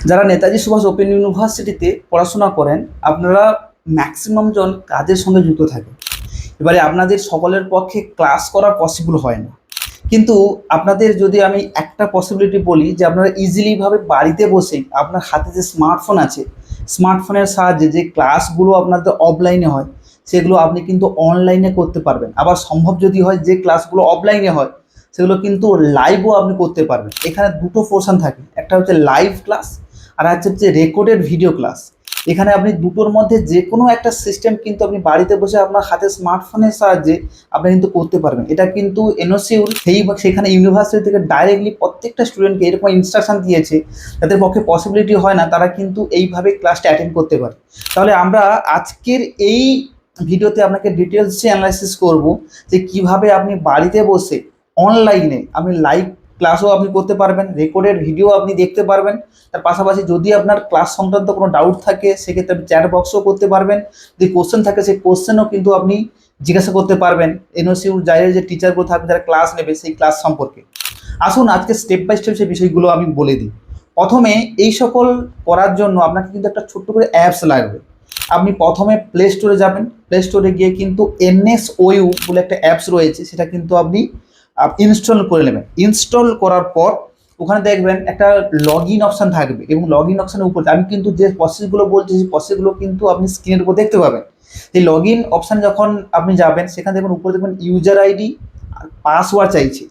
যারা নেতাজি সুভাষ ওপেন ইউনিভার্সিটিতে পড়াশোনা করেন, আপনারা ম্যাক্সিমাম জন কাজের সঙ্গে যুক্ত থাকেন। এবারে আপনাদের সকলের পক্ষে ক্লাস করা পসিবল হয় না, কিন্তু আপনাদের যদি আমি একটা পসিবিলিটি বলি যে আপনারা ইজিলিভাবে বাড়িতে বসেই আপনার হাতে যে স্মার্টফোন আছে, স্মার্টফোনের সাহায্যে যে ক্লাসগুলো আপনাদের অফলাইনে হয় সেগুলো আপনি কিন্তু অনলাইনে করতে পারবেন। আবার সম্ভব যদি হয় যে ক্লাসগুলো অফলাইনে হয় সেগুলো কিন্তু লাইভও আপনি করতে পারবেন। এখানে দুটো পোর্শন থাকে, একটা হচ্ছে লাইভ ক্লাস আর হচ্ছে রেকর্ডেড ভিডিও ক্লাস। এখানে আপনি দুটোর মধ্যে যে কোনো একটা সিস্টেম কিন্তু আপনি বাড়িতে বসে আপনার হাতে স্মার্টফোনের সাহায্যে আপনি কিন্তু করতে পারবেন। এটা কিন্তু এনওসিউর সেখানে ইউনিভার্সিটি থেকে ডাইরেক্টলি প্রত্যেকটা স্টুডেন্টকে এরকম ইনস্ট্রাকশন দিয়েছে, যাদের পক্ষে পসিবিলিটি হয় না তারা কিন্তু এইভাবে ক্লাসটা অ্যাটেন্ড করতে পারে। তাহলে আমরা আজকের এই ভিডিওতে আপনাকে ডিটেলসে অ্যানালাইসিস করব যে কিভাবে আপনি বাড়িতে বসে অনলাইনে আপনি লাইভ ক্লাসও আপনি করতে পারবেন, রেকর্ডেড ভিডিও আপনি দেখতে পারবেন। তার পাশাপাশি যদি আপনার ক্লাস সংক্রান্ত কোনো ডাউট থাকে সেক্ষেত্রে আপনি চ্যাট বক্সও করতে পারবেন। যদি কোশ্চেন থাকে সেই কোশ্চেনও কিন্তু আপনি জিজ্ঞাসা করতে পারবেন এনওসিউর জায়গায় যে টিচারগুলো থাকবে যারা ক্লাস নেবে সেই ক্লাস সম্পর্কে। আসুন আজকে স্টেপ বাই স্টেপ সেই বিষয়গুলো আমি বলে দিই। প্রথমে এই সকল করার জন্য আপনাকে কিন্তু একটা ছোট্ট করে অ্যাপস লাগবে। আপনি প্রথমে প্লে স্টোরে যাবেন, প্লে স্টোরে গিয়ে কিন্তু এনএসওইউ বলে একটা অ্যাপস রয়েছে, সেটা কিন্তু আপনি ইনস্টল করে নেবেন। ইনস্টল করার পর ওখানে দেখবেন একটা লগ ইন অপশান থাকবে, এবং লগ ইন অপশানের উপর আমি কিন্তু যে প্রসেসগুলো বলছি সেই প্রসেসগুলো কিন্তু আপনি স্ক্রিনের উপর দেখতে পাবেন। এই লগ ইন অপশান যখন আপনি যাবেন সেখানে দেখবেন উপরে দেখবেন ইউজার আইডি আর পাসওয়ার্ড চাইছে।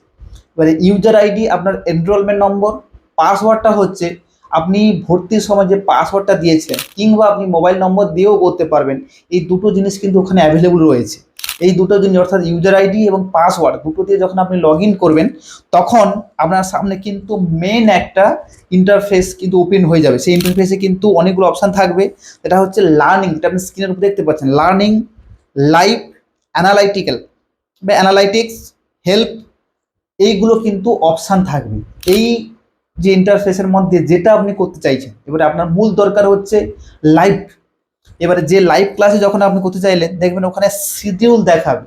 এবারে ইউজার আইডি আপনার এনরোলমেন্ট নম্বর, পাসওয়ার্ডটা হচ্ছে আপনি ভর্তির সময় যে পাসওয়ার্ডটা দিয়েছেন, কিংবা আপনি মোবাইল নম্বর দিয়েও করতে পারবেন। এই দুটো জিনিস কিন্তু ওখানে অ্যাভেলেবল রয়েছে। এই দুটো জিনিস অর্থাৎ ইউজার আইডি এবং পাসওয়ার্ড দুটো দিয়ে যখন আপনি লগ ইন করবেন তখন আপনার সামনে কিন্তু মেন একটা ইন্টারফেস কিন্তু ওপেন হয়ে যাবে। সেই ইন্টারফেসে কিন্তু অনেকগুলো অপশান থাকবে। এটা হচ্ছে লার্নিং, যেটা আপনি স্ক্রিনের উপর দেখতে পাচ্ছেন, লার্নিং, লাইভ, অ্যানালাইটিক্যাল বা অ্যানালাইটিক্স, হেল্প, এইগুলো কিন্তু অপশান থাকবে এই যে ইন্টারফেসের মধ্যে যেটা আপনি করতে চাইছেন। এবারে আপনার মূল দরকার হচ্ছে লাইভ। এবারে যে লাইভ ক্লাসে যখন আপনি করতে চাইলেন দেখবেন ওখানে শিডিউল দেখাবে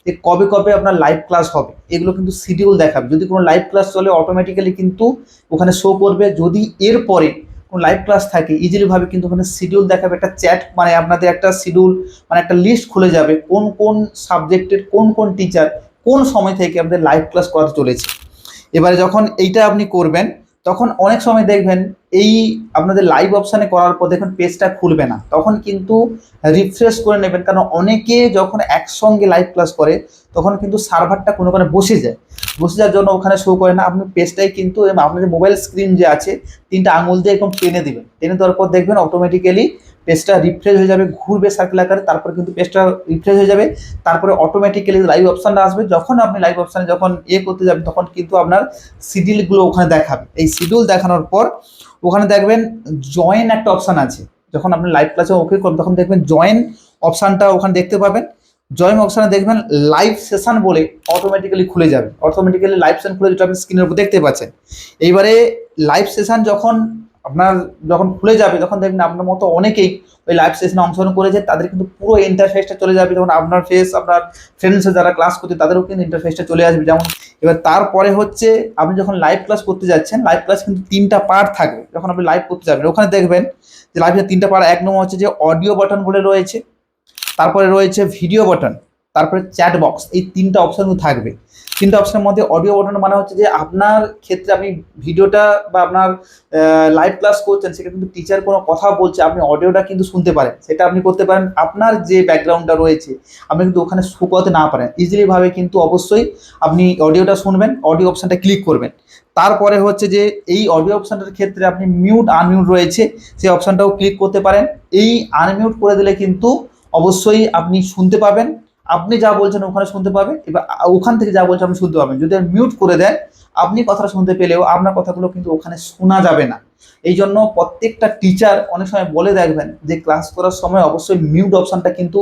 যে কবে কবে আপনার লাইভ ক্লাস হবে, এগুলো কিন্তু শিডিউল দেখাবে। যদি কোনো লাইভ ক্লাস চলে অটোমেটিক্যালি কিন্তু ওখানে শো করবে। যদি এরপরে কোনো লাইভ ক্লাস থাকে ইজিলিভাবে কিন্তু ওখানে শিডিউল দেখাবে, একটা চ্যাট মানে আপনাদের একটা শিডিউল মানে একটা লিস্ট খুলে যাবে কোন কোন সাবজেক্টের কোন কোন টিচার কোন সময় থেকে আমাদের লাইভ ক্লাস করাতে চলেছে। এবারে যখন এইটা আপনি করবেন তখন অনেক সময় দেখবেন এই আপনাদের লাইভ অপশানে করার পর দেখুন পেজটা খুলবে না, তখন কিন্তু রিফ্রেশ করে নেবেন। কারণ অনেকে যখন একসঙ্গে লাইভ ক্লাস করে তখন কিন্তু সার্ভারটা কোনো কারণে বসে যায়, বসে যাওয়ার জন্য ওখানে শো করে না। আপনি পেজটাই কিন্তু আপনার যে মোবাইল স্ক্রিন যে আছে তিনটা আঙুল দিয়ে একদম টেনে দেবেন, টেনে দেওয়ার পর দেখবেন অটোমেটিক্যালি পেজটা রিফ্রেশ হয়ে যাবে, ঘুরবে সার্কেল আকারে, তারপরে কিন্তু পেজটা রিফ্রেশ হয়ে যাবে। তারপরে অটোমেটিক্যালি লাইভ অপশানটা আসবে। যখন আপনি লাইভ অপশানে যখন করতে যাবেন তখন কিন্তু আপনার শিডিউলগুলো ওখানে দেখাবে। এই শিডিউল দেখানোর পর ওখানে দেখবেন জয়েন একটা অপশান আছে। যখন আপনি লাইভ ক্লাসে ওকে করবেন তখন দেখবেন জয়েন অপশানটা ওখানে দেখতে পাবেন। জয়েন অপশানে দেখবেন লাইভ সেশন বলে অটোমেটিক্যালি খুলে যাবে। অটোমেটিক্যালি লাইভ সেশন খুলে যেটা আপনি স্ক্রিনের উপর দেখতে পাচ্ছেন। এইবারে লাইভ সেশন যখন আপনার যখন খুলে যাবে তখন দেখবেন আপনার মতো অনেকেই ওই লাইভ সেশনে অংশগ্রহণ করেছে, তাদের কিন্তু পুরো ইন্টারফেসটা চলে যাবে। যখন আপনার ফেস আপনার ফ্রেন্ডসে যারা ক্লাস করছে তাদেরও কিন্তু ইন্টারফেসটা চলে আসবে। যেমন এবার তারপরে হচ্ছে আপনি যখন লাইভ ক্লাস করতে যাচ্ছেন, লাইভ ক্লাস কিন্তু তিনটা পার্ট থাকবে। যখন আপনি লাইভ করতে যাবেন ওখানে দেখবেন যে লাইভের তিনটা পার্ট। এক নম্বর হচ্ছে যে অডিও বাটন বলে রয়েছে, তারপরে রয়েছে ভিডিও বাটন, তারপরে চ্যাট বক্স। এই তিনটা অপশন থাকবে। তিনটা অপশনের মধ্যে অডিও বাটন মানে হচ্ছে যে আপনার ক্ষেত্রে আপনি ভিডিওটা বা আপনার লাইভ ক্লাস করছেন সেটা কিন্তু টিচার কোনো কথা বলছে আপনি অডিওটা কিন্তু শুনতে পারেন, সেটা আপনি করতে পারেন। আপনার যে ব্যাকগ্রাউন্ডটা রয়েছে আপনি কিন্তু ওখানে শো করতে না পারেন ইজিলিভাবে, কিন্তু অবশ্যই আপনি অডিওটা শুনবেন, অডিও অপশানটা ক্লিক করবেন। তারপরে হচ্ছে যে এই অডিও অপশানটার ক্ষেত্রে আপনি মিউট আনমিউট রয়েছে সেই অপশানটাও ক্লিক করতে পারেন। এই আনমিউট করে দিলে কিন্তু অবশ্যই আপনি শুনতে পাবেন, আপনি যা বলছেন ওখানে শুনতে পাবেন, এবার ওখান থেকে যা বলছেন আপনি শুনতে পাবেন। যদি মিউট করে দেন আপনি কথা শুনতে পেলেও আপনার কথাগুলো কিন্তু ওখানে শোনা যাবে না। এই জন্য প্রত্যেকটা টিচার অনেক সময় বলে দেখবেন যে ক্লাস করার সময় অবশ্যই মিউট অপশানটা কিন্তু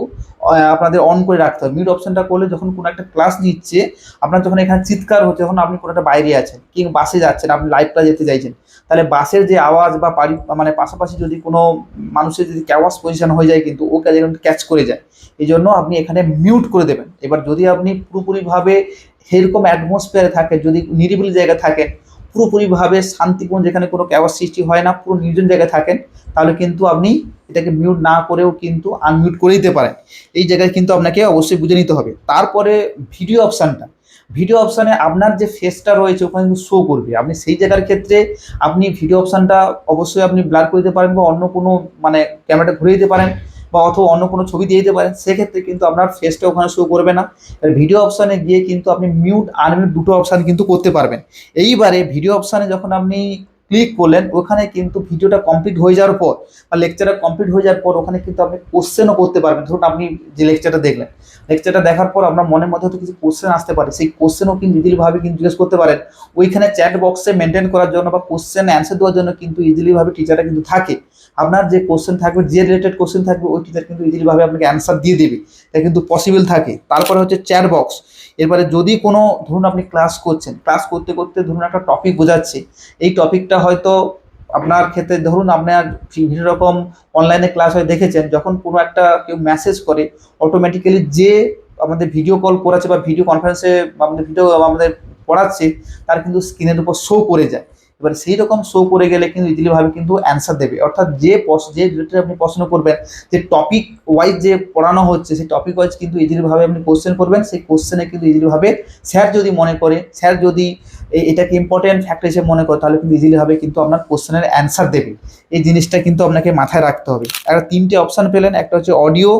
আপনাদের অন করে রাখতে হবে। মিউট অপশানটা করলে যখন কোনো একটা ক্লাস নিচ্ছে আপনার যখন এখানে চিৎকার হচ্ছে, যখন আপনি কোনো একটা বাইরে আছেন কিংবা বাসে যাচ্ছেন, আপনি লাইভটা যেতে চাইছেন, তাহলে বাসের যে আওয়াজ বা মানে পাশাপাশি যদি কোনো মানুষের যদি ক্যাওয়াস পজিশন হয়ে যায় কিন্তু ও কাজে ক্যাচ করে যায়। এই জন্য আপনি এখানে মিউট করে দেবেন। এবার যদি আপনি পুরোপুরিভাবে সেরকম অ্যাটমসফিয়ারে থাকেন, যদি নিরিবিলি জায়গায় থাকেন, পুরোপুরিভাবে শান্তিপূর্ণ, যেখানে কোনো ক্যাওয়াস সৃষ্টি হয় না, পুরো নির্জন জায়গায় থাকেন, তাহলে কিন্তু আপনি এটাকে মিউট না করেও কিন্তু আনমিউট করে দিতে পারেন। এই জায়গায় কিন্তু আপনাকে অবশ্যই বুঝে নিতে হবে। তারপরে ভিডিও অপশানটা, ভিডিও অপশানে আপনার যে ফেসটা রয়েছে ওখানে কিন্তু শো করবে। আপনি সেই জায়গার ক্ষেত্রে আপনি ভিডিও অপশানটা অবশ্যই আপনি ব্লার করে দিতে পারেন, বা অন্য কোনো মানে ক্যামেরাটা ঘুরিয়ে দিতে পারেন, বা অথবা অন্য কোনো ছবি দিয়ে দিতে পারেন। সেক্ষেত্রে কিন্তু আপনার ফেসটা ওখানে শো করবে না। আর ভিডিও অপশানে গিয়ে কিন্তু আপনি মিউট আনমিউট দুটো অপশান কিন্তু করতে পারবেন। এইবারে ভিডিও অপশানে যখন আপনি ক্লিক করলেন, ওখানে কিন্তু ভিডিওটা কমপ্লিট হয়ে যাওয়ার পর বা লেকচারটা কমপ্লিট হয়ে যাওয়ার পর ওখানে কিন্তু আপনি কোশ্চেনও করতে পারবেন। ধরুন আপনি যে লেকচারটা দেখলেন, লেকচারটা দেখার পর আপনার মনের মধ্যে হয়তো কিছু কোশ্চেন আসতে পারে, সেই কোশ্চেনও কিন্তু ইজিলিভাবে কিন্তু জিজ্ঞেস করতে পারেন। ওইখানে চ্যাট বক্সে মেনটেন করার জন্য বা কোশ্চেন অ্যান্সার দেওয়ার জন্য কিন্তু ইজিলিভাবে টিচারটা কিন্তু থাকে। আপনার যে কোশ্চেন থাকবে, যে রিলেটেড কোশ্চেন থাকবে, ওই টিচার কিন্তু ইজিলিভাবে আপনাকে অ্যান্সার দিয়ে দেবে, এটা কিন্তু পসিবল থাকে। তারপরে হচ্ছে চ্যাট বক্স। এরপরে যদি কোনো ধরুন আপনি ক্লাস করছেন, ক্লাস করতে করতে ধরুন একটা টপিক বোঝাচ্ছে, এই টপিকটা হয়তো আপনার ক্ষেত্রে ধরুন আপনার বিভিন্ন রকম অনলাইনে ক্লাস হয়ে দেখেছেন, যখন কোনো একটা কেউ মেসেজ করে, অটোমেটিক্যালি যে আমাদের ভিডিও কল করাচ্ছে বা ভিডিও কনফারেন্সে আমাদের ভিডিও আমাদের পড়াচ্ছে, তার কিন্তু স্ক্রিনের উপর শো করে যায়। এবার সেই রকম শো করে গেলে কিন্তু ইজিলিভাবে কিন্তু অ্যান্সার দেবে। অর্থাৎ যে রিলেটেড আপনি প্রশ্ন করবেন, যে টপিক ওয়াইজ যে পড়ানো হচ্ছে, সেই টপিক ওয়াইজ কিন্তু ইজিলিভাবে আপনি কোশ্চেন করবেন। সেই কোশ্চেনে কিন্তু ইজিলিভাবে স্যার যদি মনে করে, স্যার যদি এটাকে ইম্পর্টেন্ট ফ্যাক্টর হিসেবে মনে করে, তাহলে কিন্তু ইজিলিভাবে কিন্তু আপনার কোশ্চেনের অ্যান্সার দেবে। এই জিনিসটা কিন্তু আপনাকে মাথায় রাখতে হবে। একটা তিনটে অপশান পেলেন, একটা হচ্ছে অডিও,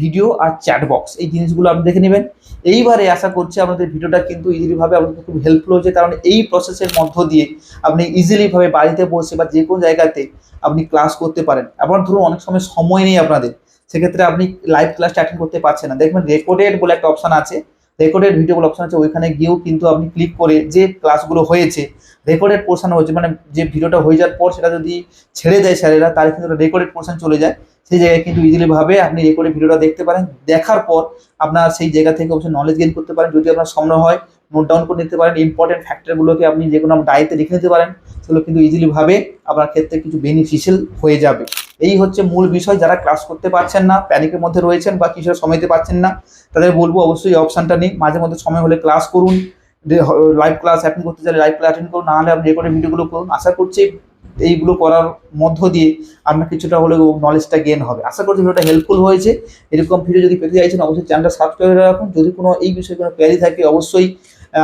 ভিডিও আর চ্যাট বক্স। এই জিনিসগুলো আপনি দেখে নেবেন। এইবারে আশা করছি আপনাদের ভিডিওটা কিন্তু ইজিলিভাবে আপনাদের খুব হেল্পফুল হয়েছে, কারণ এই প্রসেসের মধ্য দিয়ে আপনি ইজিলিভাবে বাড়িতে বসে বা যে কোনো জায়গাতে আপনি ক্লাস করতে পারেন। আবার ধরুন অনেক সময় নেই আপনাদের, সেক্ষেত্রে আপনি লাইভ ক্লাসটা অ্যাটেন্ড করতে পারছেন না, দেখবেন রেকর্ডেড বলে একটা অপশান আছে, রেকর্ডেড ভিডিও বলে অপশান আছে, ওইখানে গিয়েও কিন্তু আপনি ক্লিক করে যে ক্লাসগুলো হয়েছে, রেকর্ডেড পোর্শন হয়েছে, মানে যে ভিডিওটা হয়ে যাওয়ার পর সেটা যদি ছেড়ে দেয় স্যারেরা, তাহলে কিন্তু রেকর্ডেড পোর্শন চলে যায়। সেই জায়গায় কিন্তু ইজিলিভাবে আপনি রেকর্ডেড ভিডিওটা দেখতে পারেন। দেখার পর আপনার সেই জায়গা থেকে অবশ্যই নলেজ গেইন করতে পারেন। যদি আপনার সম্ভব হয় নোট ডাউন করে নিতে পারেন, ইম্পর্টেন্ট ফ্যাক্টরগুলোকে আপনি যে কোনো ডায়েরিতে লিখে নিতে পারেন, সেগুলো কিন্তু ইজিলিভাবে আপনার ক্ষেত্রে কিছু বেনিফিশিয়াল হয়ে যাবে। এই হচ্ছে মূল বিষয়। যারা ক্লাস করতে পারছেন না, প্যানিকের মধ্যে রয়েছেন বা কিছু সময় দিতে পারছেন না, তাদের বলবো অবশ্যই এই অপশানটা নিন। মাঝে মধ্যে সময় হলে ক্লাস করুন, লাইভ ক্লাস অ্যাটেন্ড করতে চাইলে লাইভ ক্লাস অ্যাটেন্ড করুন, নাহলে আপনি রেকর্ডেড ভিডিওগুলো করুন। আশা করছি এইগুলো করার মধ্য দিয়ে আপনার কিছুটা হলেও নলেজটা গেন হবে। আশা করছি ভিডিওটা হেল্পফুল হয়েছে। এরকম ভিডিও যদি পেতে চাইছেন অবশ্যই চ্যানেলটা সাবস্ক্রাইব করে রাখুন। যদি কোনো এই বিষয়ে কোনো কোয়ারি থাকে অবশ্যই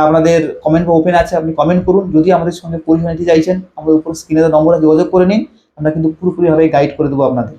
আপনাদের কমেন্ট ওপেন আছে, আপনি কমেন্ট করুন। যদি আমাদের সঙ্গে পরিচয় নিতে চাইছেন, আমাদের উপর স্ক্রিনে নম্বরে যোগাযোগ করে নিন, আমরা কিন্তু পুরোপুরিভাবে গাইড করে দেবো আপনাদের।